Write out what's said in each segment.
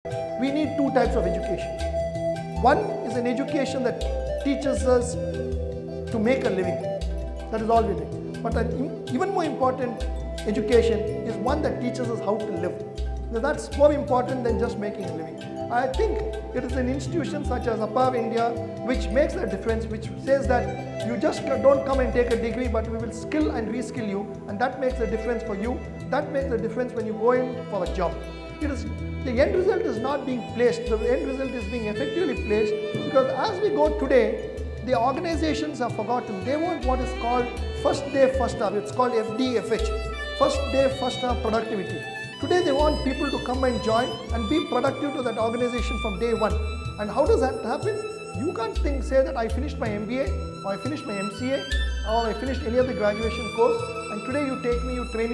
We need two types of education. One is an education that teaches us to make a living. That is all we do. But an even more important education is one that teaches us how to live. Now that's more important than just making a living. I think it is an institution such as APAV India which makes a difference, which says that you just don't come and take a degree, but we will skill and reskill you, and that makes a difference for you. That makes a difference when you go in for a job. The end result is not being placed, the end result is being effectively placed, because as we go today, the organizations have forgotten. They want what is called first day, first hour. It's called FDFH, first day, first hour productivity. Today they want people to come and join and be productive to that organization from day one. And how does that happen? You can't say that I finished my MBA, or I finished my MCA, or I finished any other graduation course, and today you take me, you train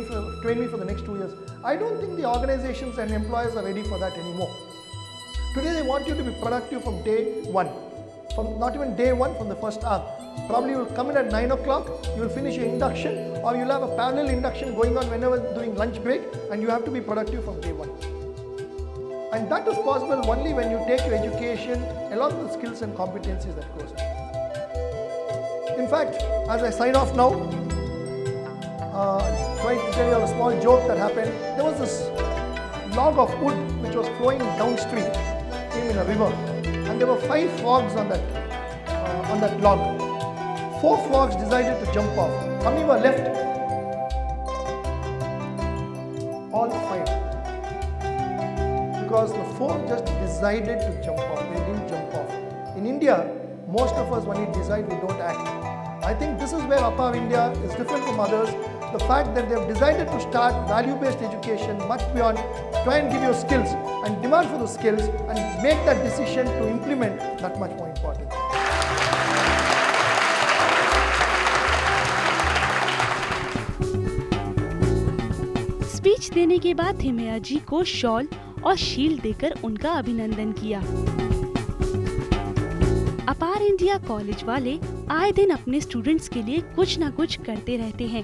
me for the next 2 years. I don't think the organizations and employers are ready for that anymore. Today they want you to be productive from day one. From not even day one, from the first hour. Probably you will come in at 9 o'clock, you will finish your induction, or you'll have a parallel induction going on whenever doing lunch break, and you have to be productive from day one. And that is possible only when you take your education along with the skills and competencies that goes in. In fact, as I sign off now, trying to tell you a small joke that happened. There was this log of wood which was flowing downstream, came in a river, and there were 5 frogs on that log. 4 frogs decided to jump off. How many were left? All 5. Because the 4 just decided to jump off. They didn't jump off. In India, most of us, when we decide, we don't act. I think this is where APAV India is different from others. The fact that they have decided to start value-based education much beyond try and give you skills and demand for the skills and make that decision to implement that much more important. Speech देने के बाद थिमैया जी को shawl और shield देकर उनका अभिनंदन किया। अपार इंडिया कॉलेज वाले आए दिन अपने स्टूडेंट्स के लिए कुछ न कुछ करते रहते हैं।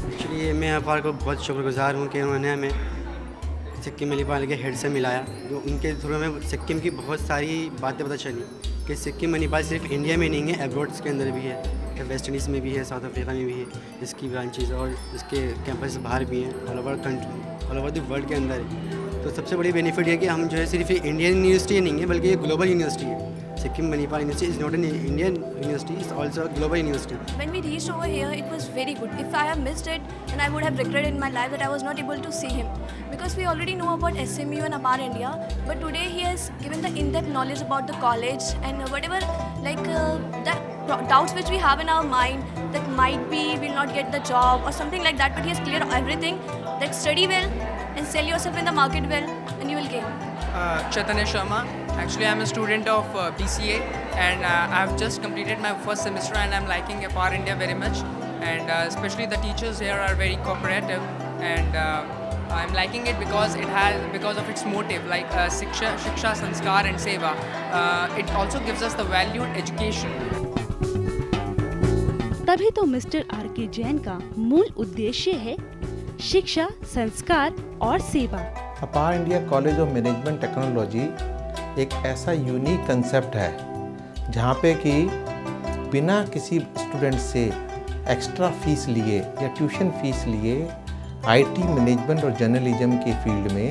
एक्चुअली मैं अपार को बहुत शुक्रगुजार हूँ कि उन्होंने हमें सिक्किम मणिपाल के हेड से मिलाया। जो उनके थ्रू हमें सिक्किम की बहुत सारी बातें पता चली कि सिक्किम मणिपाल सिर्फ इंडिया में नहीं है, एब्रॉड्स के अंदर भी है, वेस्ट इंडीज़ में भी है, साउथ अफ्रीका में भी है इसकी ब्रांचेज, और इसके कैंपस बाहर भी हैं, all over country, all over the world के अंदर है। तो सबसे बड़ी बेनिफिट है कि हम जो है सिर्फ इंडियन यूनिवर्सिटी नहीं है, बल्कि ये ग्लोबल यूनिवर्सिटी है। Sikkim Manipal University is not an Indian university, it's also a global university. When we reached over here, it was very good. If I have missed it, then I would have regretted in my life that I was not able to see him. Because we already know about SMU and APAR India, but today he has given the in-depth knowledge about the college and whatever, like the doubts which we have in our mind that might be we'll not get the job or something like that, but he has cleared everything, that study well and sell yourself in the market well and you will gain. Chaitanya Sharma. Actually, I'm a student of BCA and I've just completed my first semester and I'm liking APAR India very much, and especially the teachers here are very cooperative, and I'm liking it because of its motive, like Shiksha, Sanskar and Seva. It also gives us the valued education. तभी तो mister R K. Jain का मूल उद्देश्य है शिक्षा, संस्कार और सेवा। अपार India college of management technology एक ऐसा यूनिक कंसेप्ट है जहाँ पे कि बिना किसी स्टूडेंट से एक्स्ट्रा फीस लिए या ट्यूशन फीस लिए आईटी, मैनेजमेंट और जर्नलिज्म के फील्ड में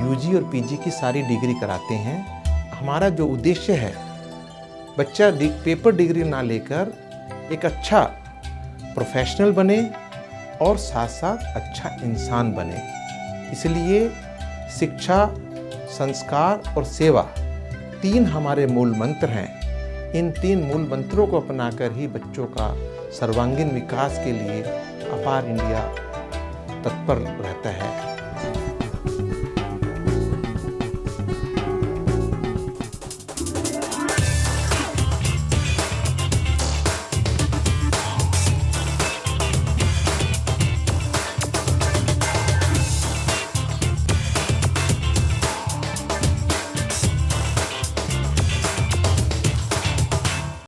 यूजी और पीजी की सारी डिग्री कराते हैं। हमारा जो उद्देश्य है, बच्चा पेपर डिग्री ना लेकर एक अच्छा प्रोफेशनल बने और साथ साथ अच्छा इंसान बने। इसलिए शिक्षा, संस्कार और सेवा 3 हमारे मूल मंत्र हैं। इन 3 मूल मंत्रों को अपनाकर ही बच्चों का सर्वांगीण विकास के लिए अपार इंडिया तत्पर रहता है।